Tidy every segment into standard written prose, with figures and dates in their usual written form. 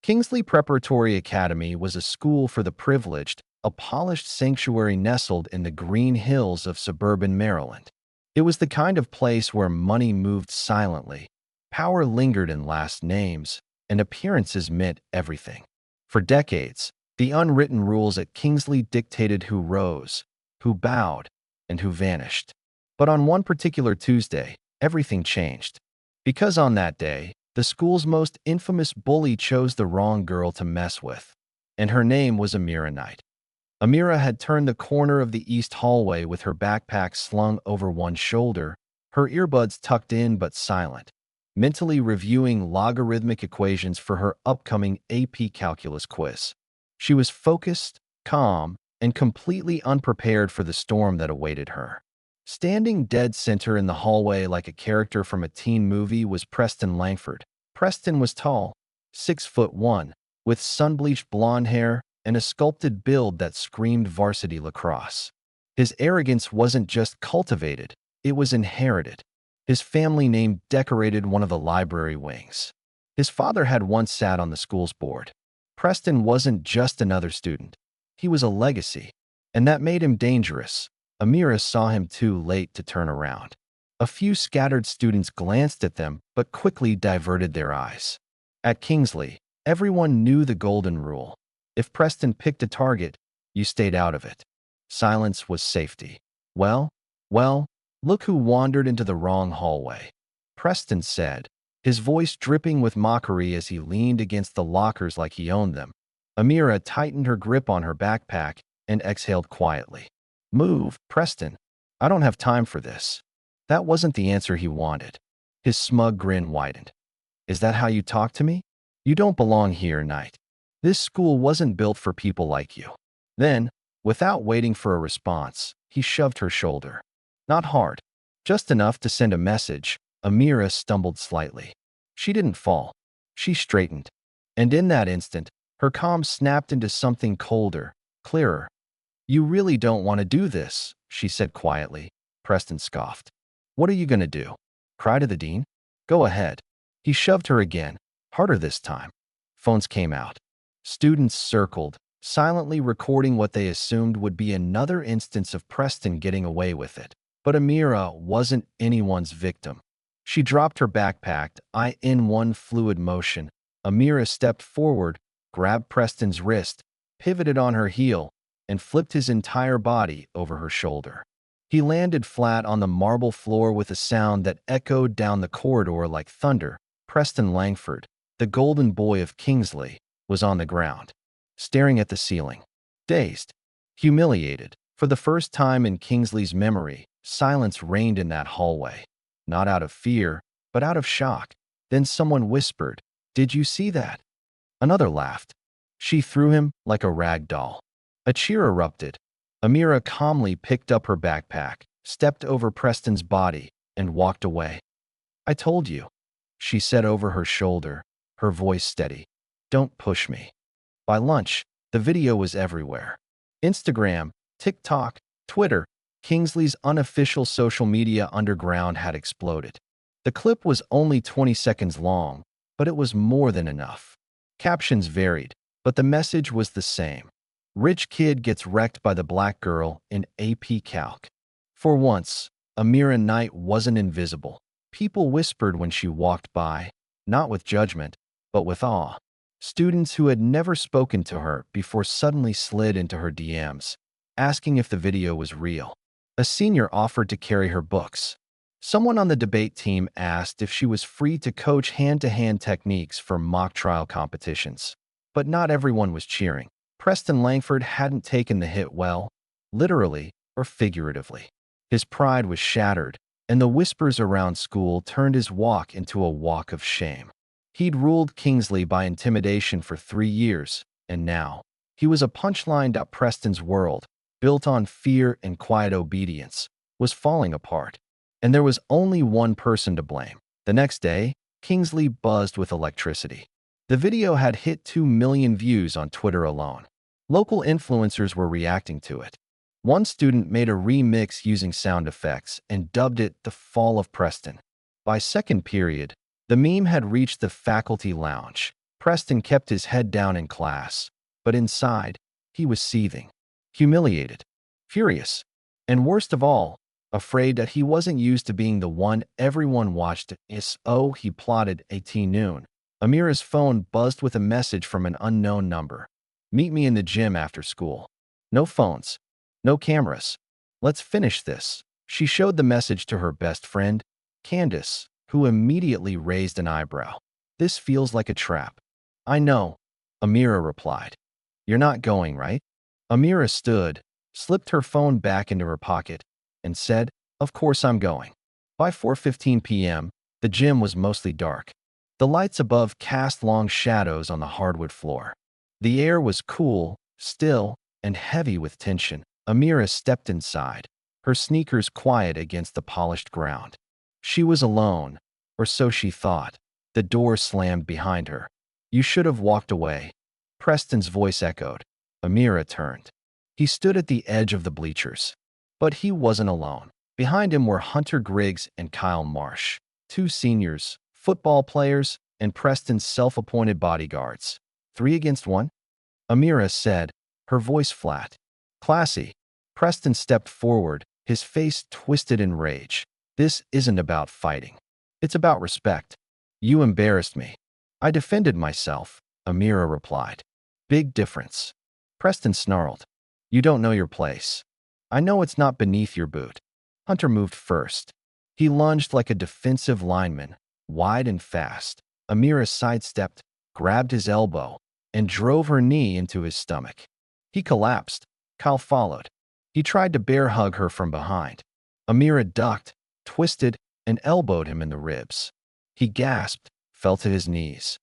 Kingsley Preparatory Academy was a school for the privileged, a polished sanctuary nestled in the green hills of suburban Maryland. It was the kind of place where money moved silently, power lingered in last names, and appearances meant everything. For decades, the unwritten rules at Kingsley dictated who rose, who bowed, and who vanished. But on one particular Tuesday, everything changed. Because on that day, the school's most infamous bully chose the wrong girl to mess with, and her name was Amira Knight. Amira had turned the corner of the east hallway with her backpack slung over one shoulder, her earbuds tucked in but silent, mentally reviewing logarithmic equations for her upcoming AP Calculus quiz. She was focused, calm, and completely unprepared for the storm that awaited her. Standing dead center in the hallway like a character from a teen movie was Preston Langford. Preston was tall, 6'1", with sun-bleached blonde hair and a sculpted build that screamed varsity lacrosse. His arrogance wasn't just cultivated, it was inherited. His family name decorated one of the library wings. His father had once sat on the school's board. Preston wasn't just another student. He was a legacy, and that made him dangerous. Amira saw him too late to turn around. A few scattered students glanced at them but quickly diverted their eyes. At Kingsley, everyone knew the golden rule. If Preston picked a target, you stayed out of it. Silence was safety. Well, look who wandered into the wrong hallway, Preston said, his voice dripping with mockery as he leaned against the lockers like he owned them. Amira tightened her grip on her backpack and exhaled quietly. Move, Preston. I don't have time for this. That wasn't the answer he wanted. His smug grin widened. Is that how you talk to me? You don't belong here, Knight. This school wasn't built for people like you. Then, without waiting for a response, he shoved her shoulder. Not hard, just enough to send a message. Amira stumbled slightly. She didn't fall. She straightened. And in that instant, her calm snapped into something colder, clearer. You really don't want to do this, she said quietly. Preston scoffed. What are you going to do? Cry to the dean? Go ahead. He shoved her again, harder this time. Phones came out. Students circled, silently recording what they assumed would be another instance of Preston getting away with it. But Amira wasn't anyone's victim. She dropped her backpack, in one fluid motion. Amira stepped forward, grabbed Preston's wrist, pivoted on her heel, and flipped his entire body over her shoulder. He landed flat on the marble floor with a sound that echoed down the corridor like thunder. Preston Langford, the golden boy of Kingsley, was on the ground, staring at the ceiling. Dazed, humiliated, for the first time in Kingsley's memory, silence reigned in that hallway. Not out of fear, but out of shock. Then someone whispered, "Did you see that?" Another laughed. She threw him like a rag doll. A cheer erupted. Amira calmly picked up her backpack, stepped over Preston's body, and walked away. I told you, she said over her shoulder, her voice steady. Don't push me. By lunch, the video was everywhere. Instagram, TikTok, Twitter, Kingsley's unofficial social media underground had exploded. The clip was only 20 seconds long, but it was more than enough. Captions varied, but the message was the same. Rich kid gets wrecked by the black girl in AP Calc. For once, Amira Knight wasn't invisible. People whispered when she walked by, not with judgment, but with awe. Students who had never spoken to her before suddenly slid into her DMs, asking if the video was real. A senior offered to carry her books. Someone on the debate team asked if she was free to coach hand-to-hand techniques for mock trial competitions. But not everyone was cheering. Preston Langford hadn't taken the hit well, literally or figuratively. His pride was shattered, and the whispers around school turned his walk into a walk of shame. He'd ruled Kingsley by intimidation for 3 years, and now he was a punchline that Preston's world, built on fear and quiet obedience, was falling apart. And there was only one person to blame. The next day, Kingsley buzzed with electricity. The video had hit 2 million views on Twitter alone. Local influencers were reacting to it. One student made a remix using sound effects and dubbed it "The Fall of Preston." By second period, the meme had reached the faculty lounge. Preston kept his head down in class, but inside, he was seething, humiliated, furious, and worst of all, afraid that he wasn't used to being the one everyone watched. He plotted at noon. Amira's phone buzzed with a message from an unknown number. Meet me in the gym after school. No phones. No cameras. Let's finish this. She showed the message to her best friend, Candace, who immediately raised an eyebrow. This feels like a trap. I know, Amira replied. You're not going, right? Amira stood, slipped her phone back into her pocket, and said, Of course I'm going. By 4:15 p.m., the gym was mostly dark. The lights above cast long shadows on the hardwood floor. The air was cool, still, and heavy with tension. Amira stepped inside, her sneakers quiet against the polished ground. She was alone, or so she thought. The door slammed behind her. You should have walked away. Preston's voice echoed. Amira turned. He stood at the edge of the bleachers. But he wasn't alone. Behind him were Hunter Griggs and Kyle Marsh, two seniors, football players, and Preston's self-appointed bodyguards. 3 against 1? Amira said, her voice flat. Classy. Preston stepped forward, his face twisted in rage. This isn't about fighting. It's about respect. You embarrassed me. I defended myself, Amira replied. Big difference. Preston snarled. You don't know your place. I know it's not beneath your boot. Hunter moved first. He lunged like a defensive lineman, wide and fast. Amira sidestepped, grabbed his elbow, and drove her knee into his stomach. He collapsed. Kyle followed. He tried to bear hug her from behind. Amira ducked, twisted, and elbowed him in the ribs. He gasped, fell to his knees.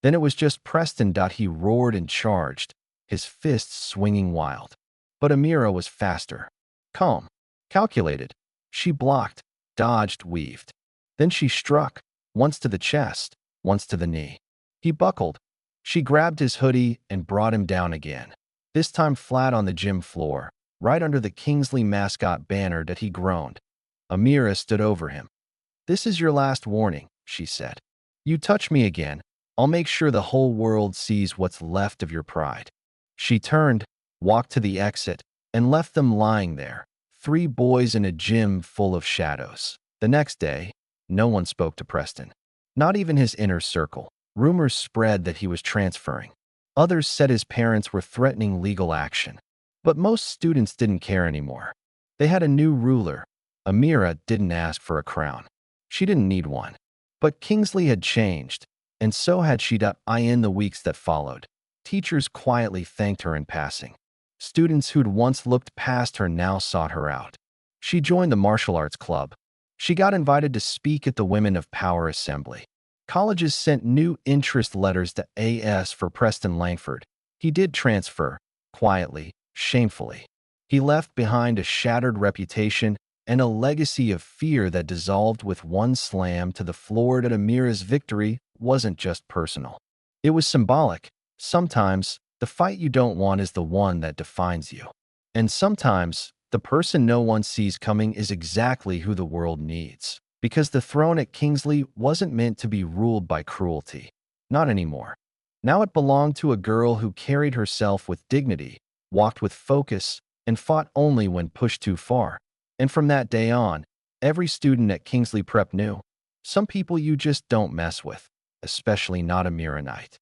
Then it was just Preston. He roared and charged, his fists swinging wild. But Amira was faster. Calm. Calculated. She blocked, dodged, weaved. Then she struck, once to the chest, once to the knee. He buckled. She grabbed his hoodie and brought him down again, this time flat on the gym floor, right under the Kingsley mascot banner. He groaned. Amira stood over him. This is your last warning, she said. You touch me again, I'll make sure the whole world sees what's left of your pride. She turned, walked to the exit, and left them lying there, 3 boys in a gym full of shadows. The next day, no one spoke to Preston. Not even his inner circle. Rumors spread that he was transferring. Others said his parents were threatening legal action. But most students didn't care anymore. They had a new ruler. Amira didn't ask for a crown. She didn't need one. But Kingsley had changed, and so had she. In the weeks that followed, teachers quietly thanked her in passing. Students who'd once looked past her now sought her out. She joined the martial arts club. She got invited to speak at the Women of Power Assembly. Colleges sent new interest letters to AS for Preston Langford. He did transfer, quietly, shamefully. He left behind a shattered reputation and a legacy of fear that dissolved with one slam to the floor. Amira's victory wasn't just personal. It was symbolic. Sometimes, the fight you don't want is the one that defines you. And sometimes, the person no one sees coming is exactly who the world needs. Because the throne at Kingsley wasn't meant to be ruled by cruelty. Not anymore. Now it belonged to a girl who carried herself with dignity, walked with focus, and fought only when pushed too far. And from that day on, every student at Kingsley Prep knew, some people you just don't mess with, especially not a Amira Knight.